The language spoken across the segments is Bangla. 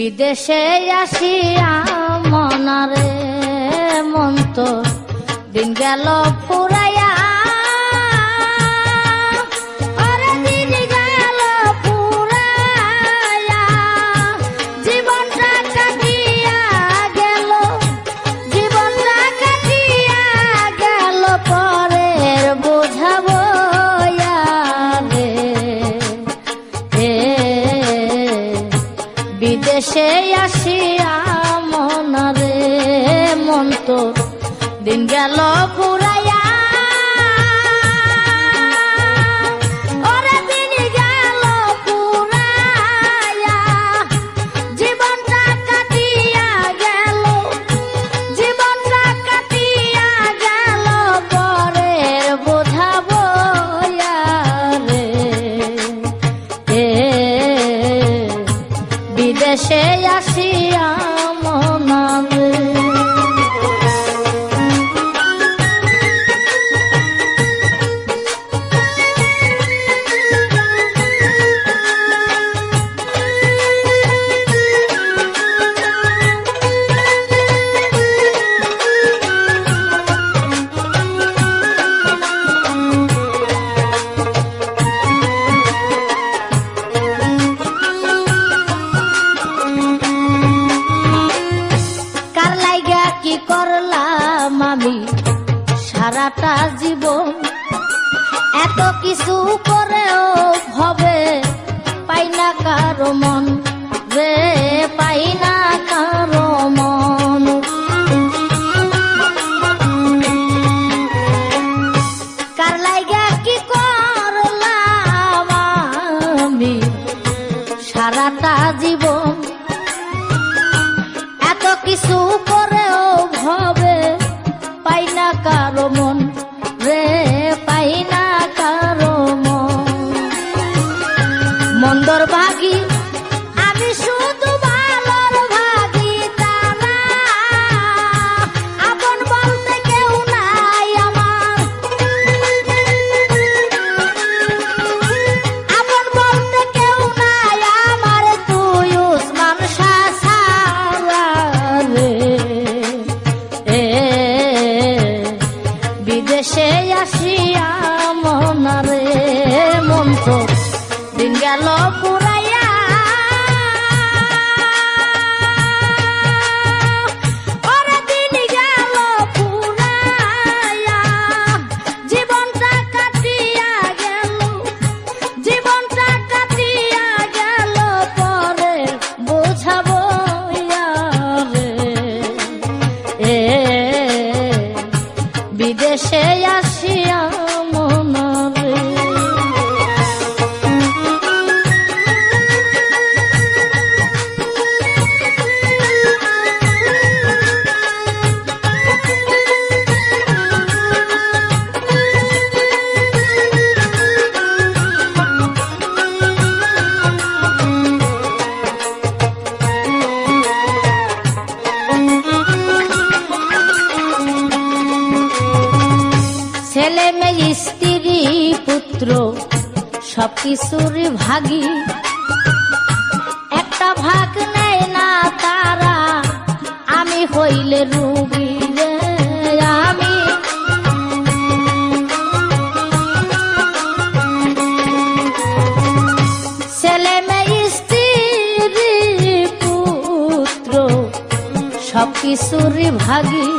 বিদেশে আসিয়া মনারে মন তো দিন গেল ফুরাইয়া বিদেশে আসিয়া মনারে মন তো দিন গেল ফুরাইয়া ওরে দিন গেল ফুরাইয়া জীবনটা কাটিয়া গেল জীবনটা কাটিয়া গেল পরের বোঝা বইয়া রে বিদেশে আসিয়া মনারে কি করলাম আমি সারাটা জীবন এত কিছু করেও ভবে পাই না কারো মন রে পাই না কারো মন কার লাইগা কি করলাম আমি সারাটা জীবন এত কিছু করেও ভবে পাই না কারো মন রে পাই না কারো মন মন্দর ভাগী আমি শুধু ভালোর ভাগী তারা আপন বলতে কেউ নাই আমার আপন বলতে কেউ নাই আমার তুই উসমান বিদেশে আসিয়া মনারে মন তো দিন গেল পুরাইয়া ওরে দিন গেল পুরাইয়া জীবনটা কাটিয়া গেল জীবনটা কাটিয়া গেল পরে বোঝাবো রে বিদেশে আসিয়া মনারে ছেলে মেয়ে স্ত্রী পুত্র সবকিছুর ভাগী একটা ভাগ নেয় না তারা আমি হইলে রুগী রে আমি ছেলে মেয়ে স্ত্রী পুত্র সবকিছুর ভাগী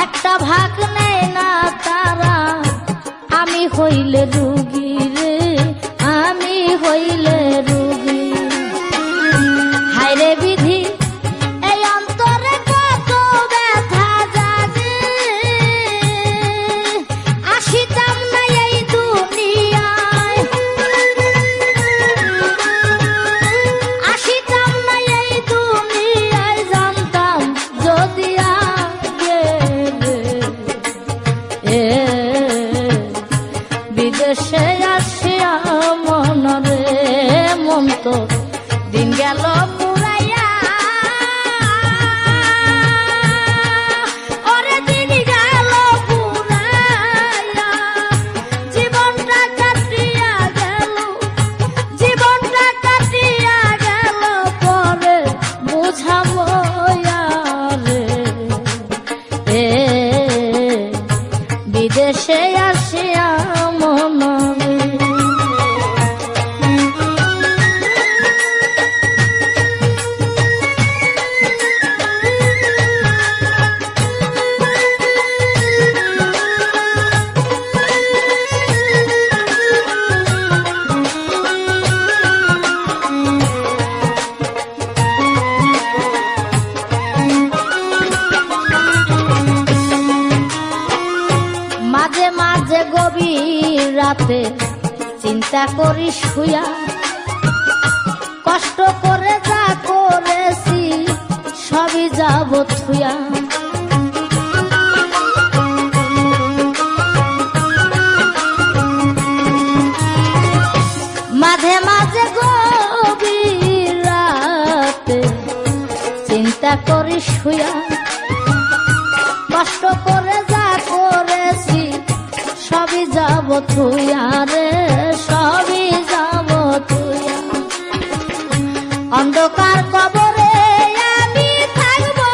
একটা ভাগ নেয় না তারা আমি হইলে রুগী রে আমি হইলে রুগী হায়রে বিধি এই অন্তরে কত ব্যথা জাগে আসিতাম না এই দুনিয়ায় আসিতাম না এই দুনিয়ায় জানতাম যদি বিদেশে আসিয়া মনারে মন তো দিন গেল পুরাইয়া ওরে দিন গেল পুরাইয়া জীবনটা কাটিয়া গেল জীবনটা কাটিয়া গেল আসিয়া মনরে। মাঝে মাঝে গভীর রাতে চিন্তা করি শুয়া, কষ্ট করে যা করেছি সবই যাব থুয়া। মাঝে মাঝে গভীর রাতে চিন্তা করি শুয়া, কষ্ট করে যা করেছি সবই যাব থুয়া রে, সবই যাব থুয়া। অন্ধকার কবরে আমি থাকবো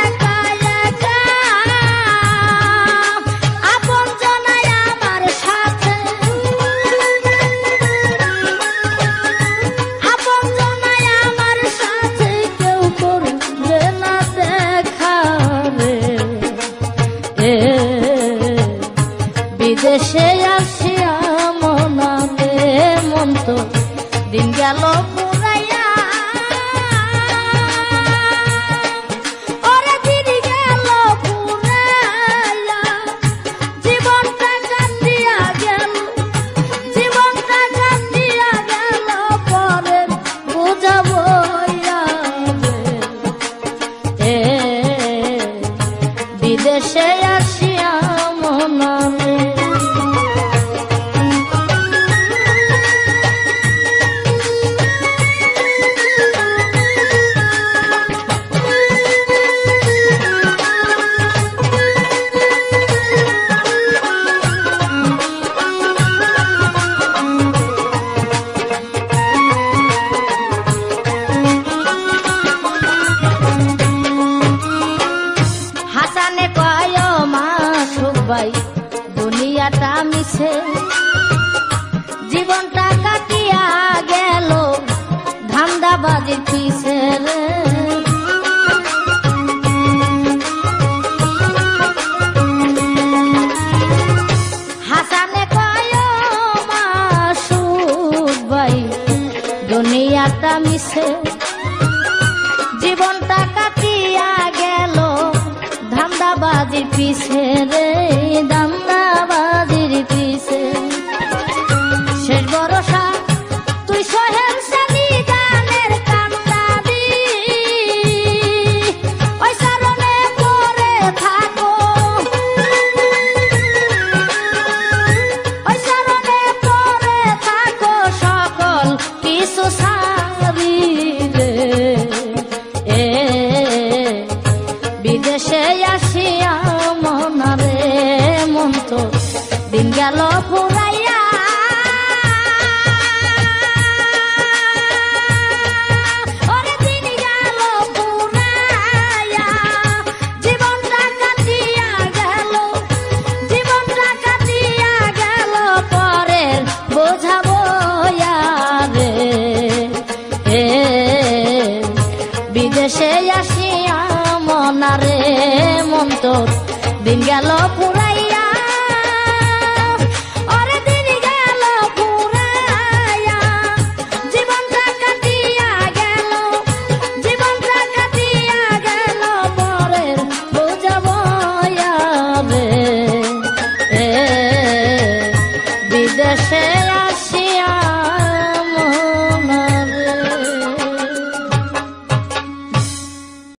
একা একা, আপন জনাই আমার সাথে, আপন জনাই আমার সাথে কেউ করবে না দেখা রে। বিদেশে আসিয়া মনারে মন তো দিন গেল পুরাইয়া, ওরে দিন গেল পুরাইয়া, জীবনটা কান্দিয়া গেল, জীবনটা কান্দিয়া গেল, পরে বুঝাবো বিদেশে আসিয়া মনারে। হাসানে কয় মাসুক ভাই দুনিয়াটা মিছে, জীবনটা কাটিয়া গেল ধান্দাবাজির পিছে রে। হাসানে কয় মাসুক ভাই দুনিয়াটা মিছে, জীবনটা কাটিয়া গেল ধান্দাবাজির পিছে রে, ধান্দাবাজির পিছে। শেষ ভরসা তুই সোহেল সানি গানের কান্দাবি, ওই চরণে পড়ে থাকো, ওই চরণে পড়ে থাকো, সকল কিছু সারি রে। বিদেশে আসিয়া মনারে মন তো দিন গেল পুরাইয়া, ওরে দিন গেল পুরাইয়া, জীবনটা কাটিয়া গেল, জীবনটা কাটিয়া গেল, পরের বোঝাবো রে। বিদেশে আসিয়া মনারে মন তো দিন গেল পুরা।